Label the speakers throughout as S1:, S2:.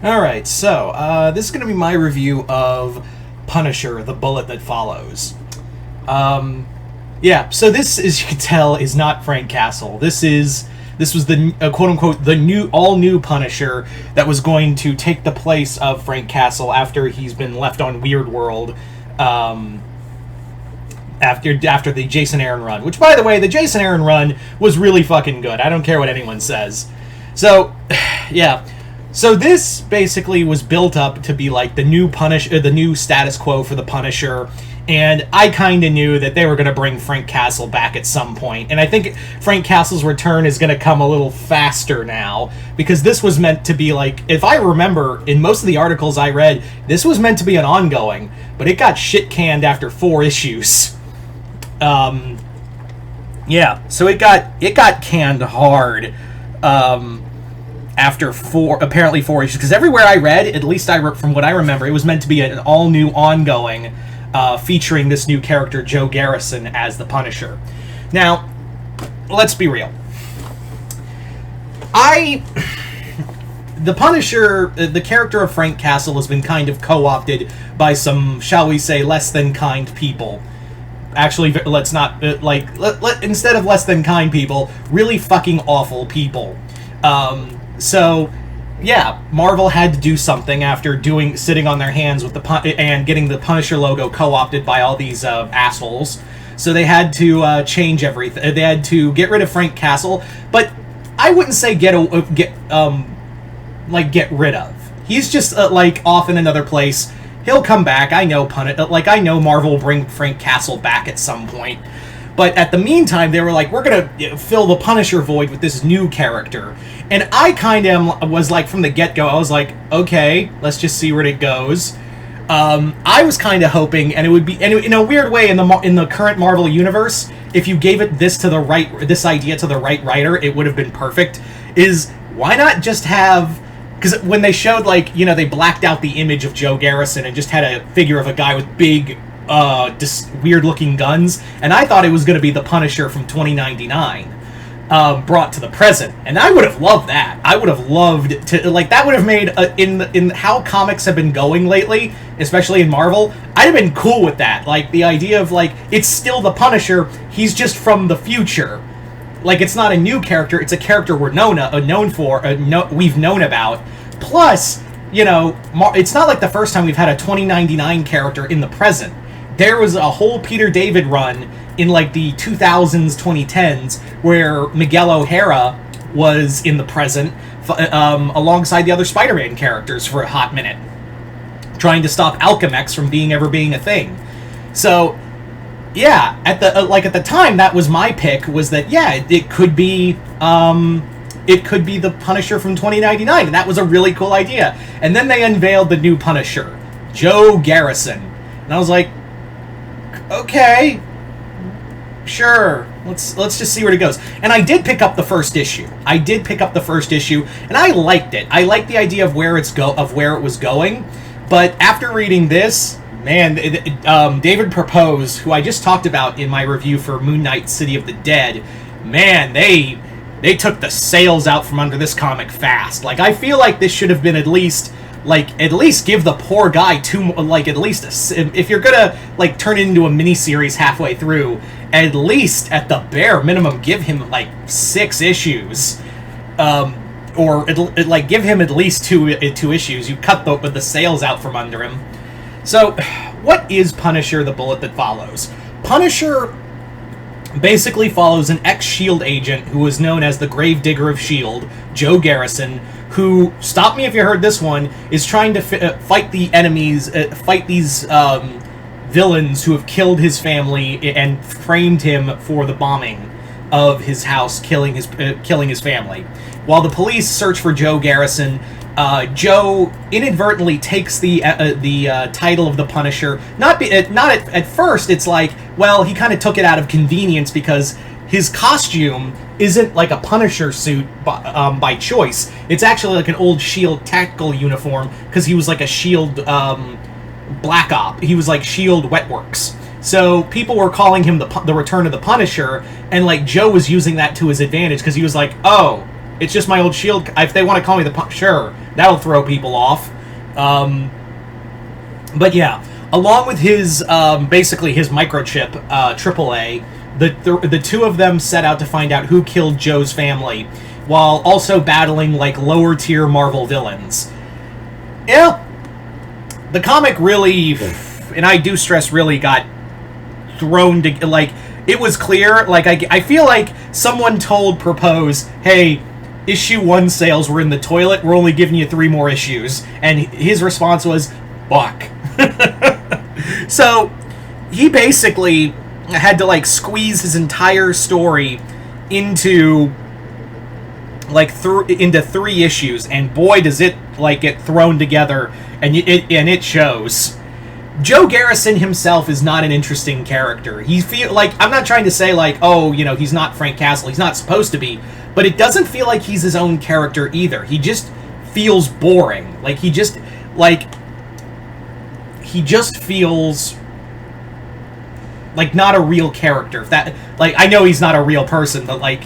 S1: Alright, so, this is going to be my review of Punisher, The Bullet That Follows. Yeah, so this, as you can tell, is not Frank Castle. This was the, quote-unquote, the all-new Punisher that was going to take the place of Frank Castle after he's been left on Weird World, after the Jason Aaron run. Which, by the way, the Jason Aaron run was really fucking good. I don't care what anyone says. So, yeah. So this basically was built up to be like the new status quo for the Punisher, and I kind of knew that they were going to bring Frank Castle back at some point, and I think Frank Castle's return is going to come a little faster now, because this was meant to be like, if I remember, in most of the articles I read, this was meant to be an ongoing, but it got shit-canned after 4 issues. Yeah, so it got canned hard, after 4 issues, because everywhere I read, at least from what I remember, it was meant to be an all-new ongoing, featuring this new character, Joe Garrison, as the Punisher. Now, let's be real. The Punisher, the character of Frank Castle, has been kind of co-opted by some, shall we say, less-than-kind people. Actually, let's not, instead of less-than-kind people, really fucking awful people. So, yeah, Marvel had to do something after sitting on their hands with and getting the Punisher logo co-opted by all these assholes. So they had to change everything. They had to get rid of Frank Castle, but I wouldn't say get rid of. He's just off in another place. He'll come back. I know I know Marvel will bring Frank Castle back at some point. But at the meantime, they were like, we're going to fill the Punisher void with this new character. And I kind of was like, from the get-go, I was like, okay, let's just see where it goes. I was kind of hoping, and it would be, and in a weird way, in the current Marvel universe, if you gave it this idea to the right writer, it would have been perfect. Why not just have... Because when they showed, they blacked out the image of Joe Garrison and just had a figure of a guy with big... just weird-looking guns, and I thought it was going to be the Punisher from 2099, brought to the present, and I would have loved that. I would have loved to, that would have made, in how comics have been going lately, especially in Marvel, I'd have been cool with that. The idea of, it's still the Punisher, he's just from the future. It's not a new character, it's a character we've known about. Plus, it's not like the first time we've had a 2099 character in the present. There was a whole Peter David run in the 2000s, 2010s, where Miguel O'Hara was in the present, alongside the other Spider-Man characters for a hot minute, trying to stop Alchemax from ever being a thing. So, yeah, at the time, that was my pick. Was that it could be the Punisher from 2099, and that was a really cool idea. And then they unveiled the new Punisher, Joe Garrison, and I was like, okay, sure, let's just see where it goes. And I did pick up the first issue. And I liked it. I liked the idea of where it was going. But after reading this, man, David Purpose, who I just talked about in my review for Moon Knight: City of the Dead, man, they took the sails out from under this comic fast. I feel like this should have been at least give the poor guy if you're gonna, turn it into a miniseries halfway through, at least, at the bare minimum, give him, 6 issues. Or, give him at least 2 issues. You cut the sails out from under him. So, what is Punisher: The Bullet That Follows? Punisher basically follows an ex-S.H.I.E.L.D. agent who is known as the Gravedigger of S.H.I.E.L.D., Joe Garrison, who, stop me if you heard this one, is trying to fight the enemies, fight these villains who have killed his family and framed him for the bombing of his house, killing his family. While the police search for Joe Garrison, Joe inadvertently takes the title of the Punisher. Not at first. It's he kind of took it out of convenience because his costume isn't a Punisher suit by choice. It's actually an old S.H.I.E.L.D. tactical uniform because he was a S.H.I.E.L.D. Black Op. He was S.H.I.E.L.D. Wetworks. So people were calling him the Return of the Punisher, and Joe was using that to his advantage because he was oh, it's just my old S.H.I.E.L.D. If they want to call me sure, That'll throw people off. But yeah, along with his basically his microchip, AAA, the two of them set out to find out who killed Joe's family, while also battling like lower tier Marvel villains. Yeah, the comic really, and I do stress, really got thrown to, like, it was clear, like, I feel like someone told Propose, hey, issue 1 sales were in the toilet, we're only giving you 3 more issues, and his response was, fuck. So, he basically had to, like, squeeze his entire story into, like, into 3 issues, and boy does it, like, get thrown together, and it shows. Joe Garrison himself is not an interesting character. I'm not trying to say, like, oh, you know, he's not Frank Castle, he's not supposed to be, but it doesn't feel like he's his own character either. He just feels boring. Like, he just feels like not a real character. If that, like, I know he's not a real person, but like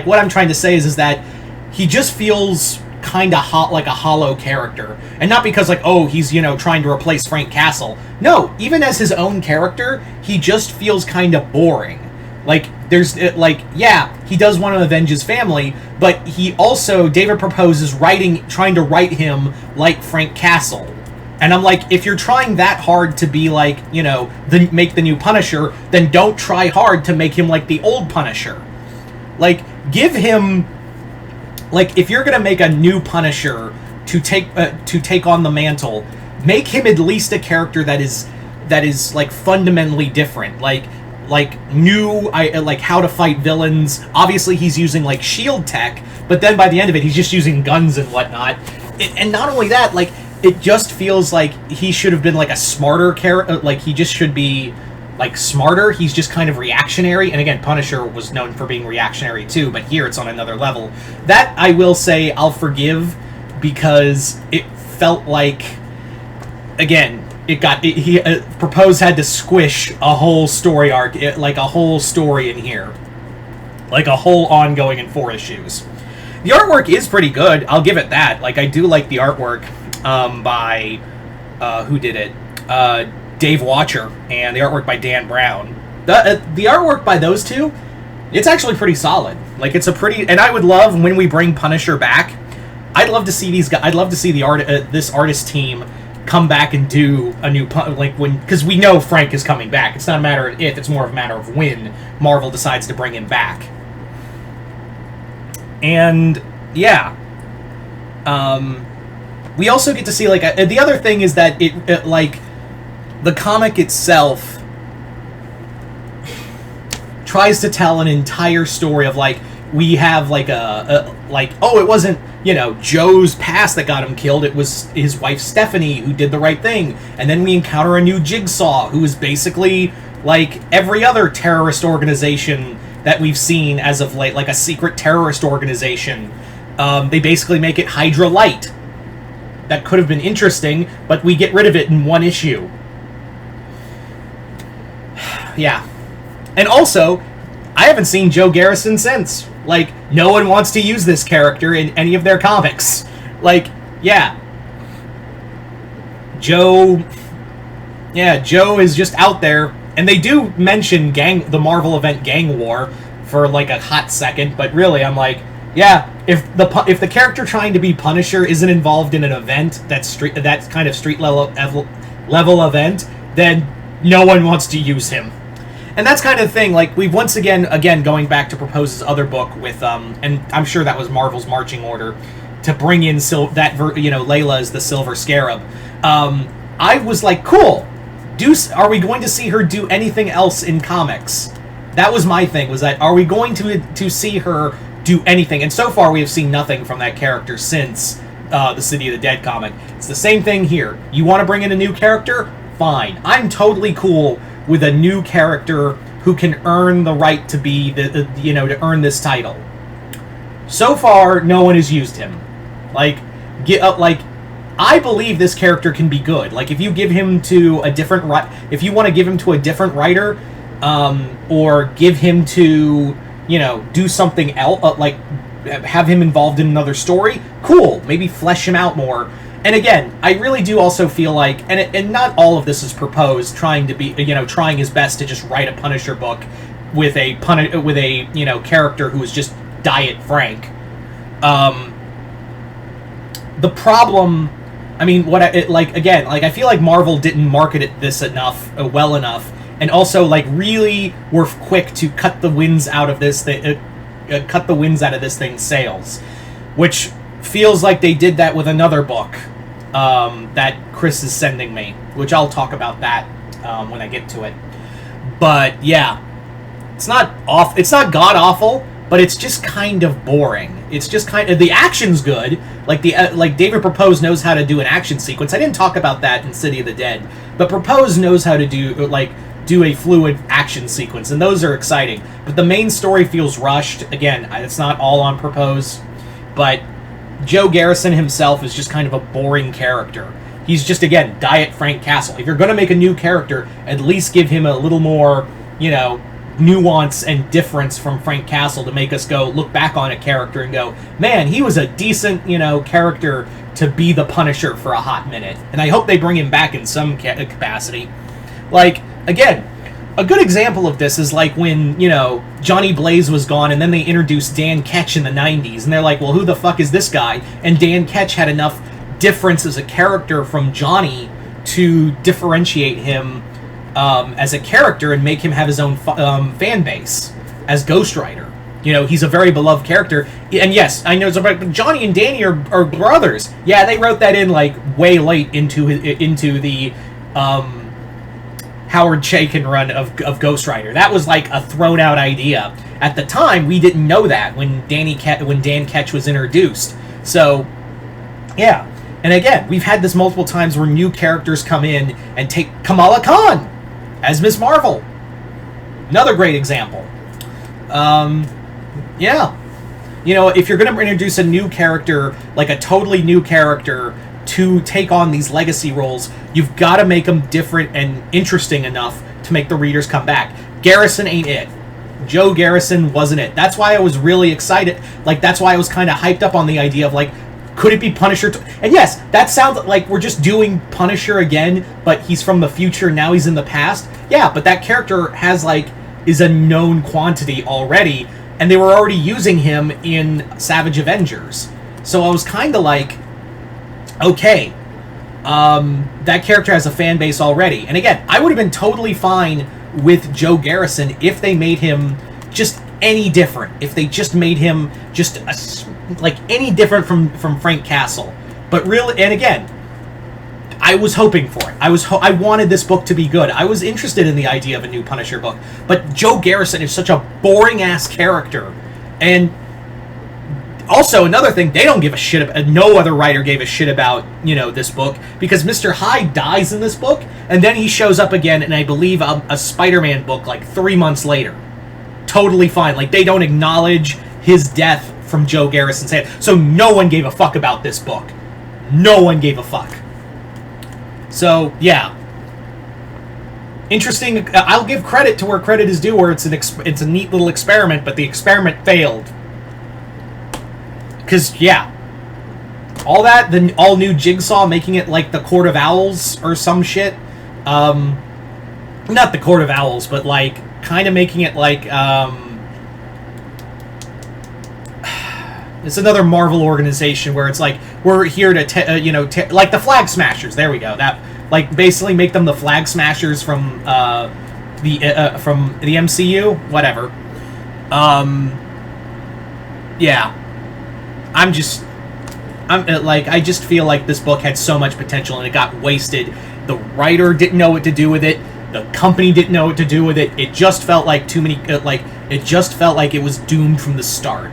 S1: what I'm trying to say is that he just feels kind of hot, like a hollow character, and not because, like, oh, he's, you know, trying to replace Frank Castle. No, even as his own character, he just feels kind of boring. Like, there's, like, yeah, he does want to avenge his family, but he also, David Propose is trying to write him like Frank Castle. And I'm like, if you're trying that hard to be like, you know, make the new Punisher, then don't try hard to make him like the old Punisher. Like, give him, like, if you're gonna make a new Punisher to take on the mantle, make him at least a character that is like fundamentally different, like new, like how to fight villains. Obviously, he's using like shield tech, but then by the end of it, he's just using guns and whatnot. And not only that, like, it just feels like he should have been like a smarter character. Like, he just should be like smarter. He's just kind of reactionary. And again, Punisher was known for being reactionary too, but here it's on another level. That, I will say, I'll forgive, because it felt like, again, Propose had to squish a whole story arc, like a whole story in here, like a whole ongoing in 4 issues. The artwork is pretty good, I'll give it that. Like, I do like the artwork by who did it? Dave Watcher, and the artwork by Dan Brown. The artwork by those two, it's actually pretty solid. Like, it's a pretty, and I would love, when we bring Punisher back, I'd love to see these guys. I'd love to see this artist team come back and do a new, because we know Frank is coming back. It's not a matter of if, it's more of a matter of when Marvel decides to bring him back. And yeah, we also get to see, like, the other thing is that it like, the comic itself tries to tell an entire story of, like, we have, like, like, oh, it wasn't, you know, Joe's past that got him killed, it was his wife Stephanie who did the right thing, and then we encounter a new Jigsaw, who is basically like every other terrorist organization that we've seen as of late, like a secret terrorist organization. They basically make it Hydra Light. That could have been interesting, but we get rid of it in 1 issue. Yeah. And also, I haven't seen Joe Garrison since. Like, no one wants to use this character in any of their comics. Like, yeah. Joe is just out there. And they do mention the Marvel event Gang War for, like, a hot second, but really, I'm like, yeah, if the character trying to be Punisher isn't involved in an event that's kind of street level event, then no one wants to use him. And that's kind of the thing, like, we've once again, going back to Propose's other book with, and I'm sure that was Marvel's marching order, to bring in Layla as the Silver Scarab. I was like, cool, are we going to see her do anything else in comics? That was my thing, was that, are we going to see her do anything? And so far we have seen nothing from that character since the City of the Dead comic. It's the same thing here. You want to bring in a new character? Fine. I'm totally cool with a new character who can earn the right to be to earn this title. So far, no one has used him. Like, I believe this character can be good. Like, if you give him to a different if you want to give him to a different writer, or give him to, do something else, like have him involved in another story, cool. Maybe flesh him out more. And again, I really do also feel like, and not all of this is proposed, trying his best to just write a Punisher book with a character who is just Diet Frank. The problem, I mean, I feel like Marvel didn't market this well enough, and also like really were quick to cut the winds out of this thing's sails, which feels like they did that with another book that Chris is sending me, which I'll talk about that when I get to it. But yeah, it's not god awful, but it's just kind of boring. It's just kind of, the action's good. Like David Propose knows how to do an action sequence. I didn't talk about that in City of the Dead, but Propose knows how to do a fluid action sequence, and those are exciting. But the main story feels rushed. Again, it's not all on Propose, but Joe Garrison himself is just kind of a boring character. He's just, again, Diet Frank Castle. If you're going to make a new character, at least give him a little more, nuance and difference from Frank Castle to make us look back on a character and go, man, he was a decent, character to be the Punisher for a hot minute. And I hope they bring him back in some capacity. Like, again, a good example of this is like when, Johnny Blaze was gone and then they introduced Dan Ketch in the 90s. And they're like, well, who the fuck is this guy? And Dan Ketch had enough difference as a character from Johnny to differentiate him as a character and make him have his own fan base as Ghost Rider. He's a very beloved character. And yes, I know, but Johnny and Danny are brothers. Yeah, they wrote that in like way late into the Howard Chaykin run of Ghost Rider. That was like a thrown out idea. At the time, we didn't know that when Dan Ketch was introduced. So, yeah. And again, we've had this multiple times where new characters come in and take Kamala Khan as Ms. Marvel. Another great example. Yeah. If you're going to introduce a new character, like a totally new character, to take on these legacy roles, you've got to make them different and interesting enough to make the readers come back. Garrison ain't it. Joe Garrison wasn't it. That's why I was really excited. That's why I was kind of hyped up on the idea of could it be Punisher? And yes, that sounds like we're just doing Punisher again, but he's from the future, now he's in the past. Yeah, but that character is a known quantity already, and they were already using him in Savage Avengers. So I was kind of like, okay, that character has a fan base already. And again, I would have been totally fine with Joe Garrison if they made him just any different. If they just made him just any different from Frank Castle. But really, and again, I was hoping for it. I wanted this book to be good. I was interested in the idea of a new Punisher book. But Joe Garrison is such a boring-ass character. And also, another thing, they don't give a shit about, no other writer gave a shit about, this book, because Mr. Hyde dies in this book, and then he shows up again in, I believe, a Spider-Man book, 3 months later. Totally fine. They don't acknowledge his death from Joe Garrison's hand. So no one gave a fuck about this book. No one gave a fuck. So, yeah. Interesting. I'll give credit to where credit is due, where it's a neat little experiment, but the experiment failed. Because, yeah, all that, the all-new Jigsaw, making it like the Court of Owls or some shit. Not the Court of Owls, but, kind of making it like, it's another Marvel organization where it's we're here to, like the Flag Smashers, there we go. That, basically make them the Flag Smashers from the MCU, whatever. Yeah. I just feel like this book had so much potential and it got wasted. The writer didn't know what to do with it. The company didn't know what to do with it. It just felt like it just felt like it was doomed from the start,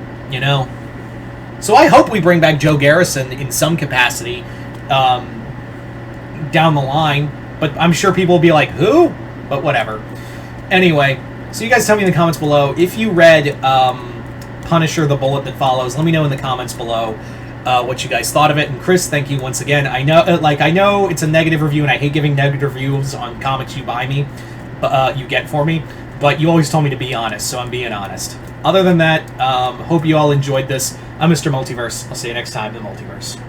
S1: So I hope we bring back Joe Garrison in some capacity down the line, but I'm sure people will be like, who? But whatever. Anyway, so you guys tell me in the comments below if you read Punisher: The Bullet That Follows. Let me know in the comments below what you guys thought of it. And Chris, thank you once again. I know it's a negative review, and I hate giving negative reviews on comics you buy me, you get for me. But you always told me to be honest, so I'm being honest. Other than that, hope you all enjoyed this. I'm Mr. Multiverse. I'll see you next time in the Multiverse.